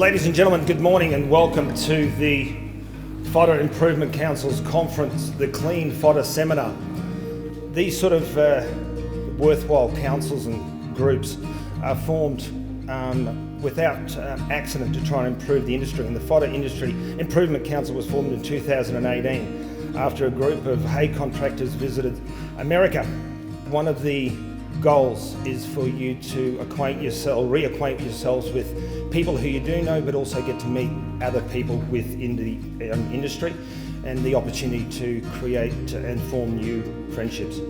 Ladies and gentlemen, good morning and welcome to the Fodder Improvement Council's conference, the Clean Fodder Seminar. These sort of worthwhile councils and groups are formed without accident to try and improve the industry. And the Fodder Industry Improvement Council was formed in 2018 after a group of hay contractors visited America. One of the goals is for you to reacquaint yourselves with people who you do know, but also get to meet other people within the industry and the opportunity to create and form new friendships.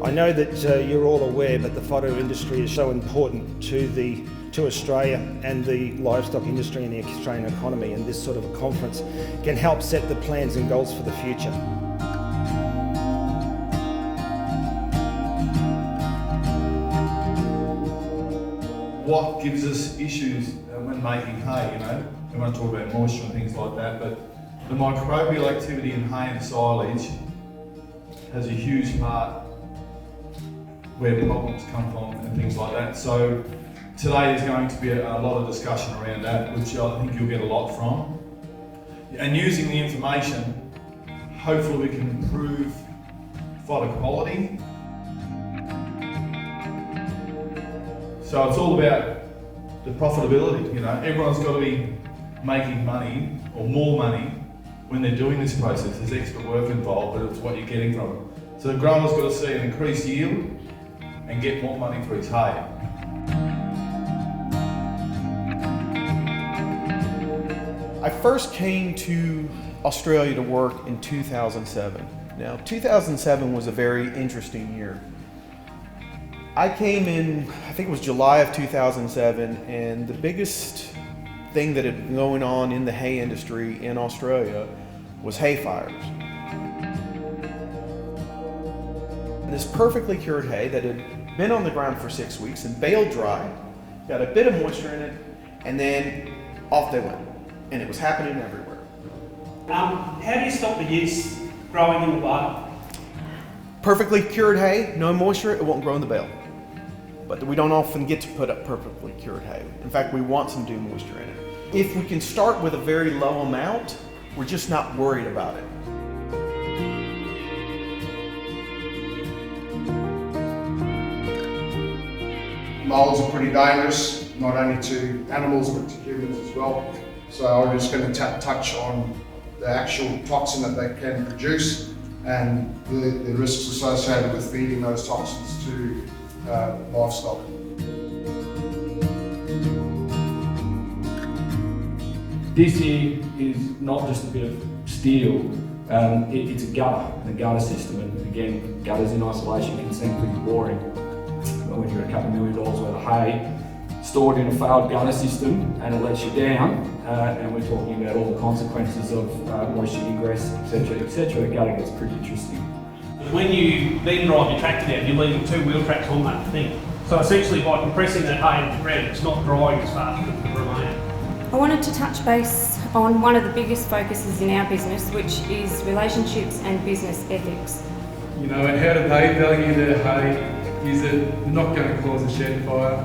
I know that you're all aware, but the fodder industry is so important to Australia and the livestock industry and the Australian economy, and this sort of a conference can help set the plans and goals for the future. What gives us issues when making hay, we want to talk about moisture and things like that, but the microbial activity in hay and silage has a huge part where problems come from and things like that. So today is going to be a lot of discussion around that, which I think you'll get a lot from. And using the information, hopefully we can improve fodder quality. So it's all about the profitability, everyone's got to be making money or more money when they're doing this process. There's extra work involved, but it's what you're getting from it. So the grower's got to see an increased yield and get more money for his hay. I first came to Australia to work in 2007. Now, 2007 was a very interesting year. I came in, I think it was July of 2007, and the biggest thing that had been going on in the hay industry in Australia was hay fires. And this perfectly cured hay that had been on the ground for 6 weeks and baled dry, got a bit of moisture in it, and then off they went. And it was happening everywhere. How do you stop the yeast growing in the bud? Perfectly cured hay, no moisture, it won't grow in the bale. But we don't often get to put up perfectly cured hay. In fact, we want some dew moisture in it. If we can start with a very low amount, we're just not worried about it. Moulds are pretty dangerous, not only to animals but to humans as well. So I'm just going to touch on the actual toxin that they can produce and the risks associated with feeding those toxins to livestock. This here is not just a bit of steel, it's a gutter system, and again, gutters in isolation can seem pretty boring. But when you've got a couple $1 million worth of hay stored in a failed gutter system and it lets you down, and we're talking about all the consequences of moisture ingress, etc., the gutter gets pretty interesting. When you then drive your tractor down, you're leaving 2 wheel tracks on that thing. So essentially by compressing that hay into the ground, it's not drying as fast as it remain. I wanted to touch base on one of the biggest focuses in our business, which is relationships and business ethics. And how do they value their hay? Is it not going to cause a shed fire?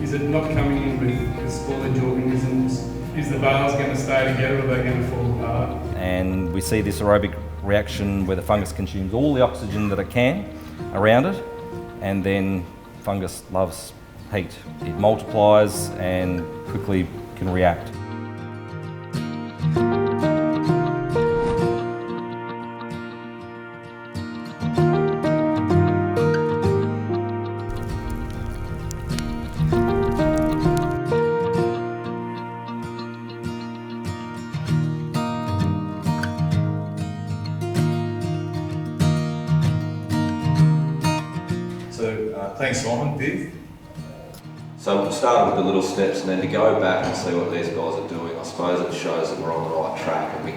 Is it not coming in with spoilage organisms? Is the bales going to stay together or are they going to fall apart? And we see this aerobic reaction where the fungus consumes all the oxygen that it can around it, and then fungus loves heat. It multiplies and quickly can react. Thanks, Simon. Viv? So we started with the little steps, and then to go back and see what these guys are doing, I suppose it shows that we're on the right track and we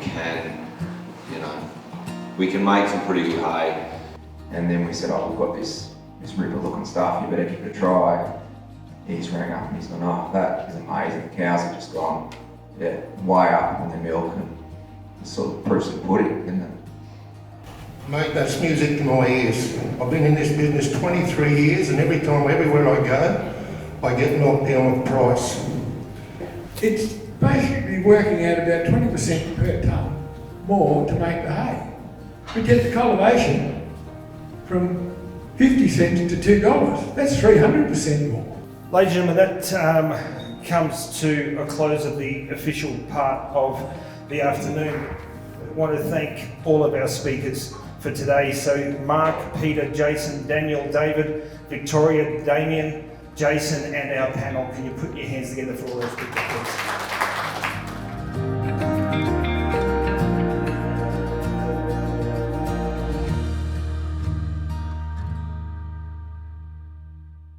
can make some pretty good hay. And then we said, we've got this ripper looking stuff, you better give it a try. He's rang up and he's gone, that is amazing. The cows have just gone, way up on their milk, and it sort of proofs of the pudding, isn't it? Mate, that's music to my ears. I've been in this business 23 years and every time, everywhere I go, I get knocked down with price. it's basically working out about 20% per tonne more to make the hay. But yet the cultivation from 50 cents to $2, that's 300% more. Ladies and gentlemen, that comes to a close of the official part of the afternoon. I want to thank all of our speakers for today. So Mark, Peter, Jason, Daniel, David, Victoria, Damien, Jason, and our panel. Can you put your hands together for all those people, please?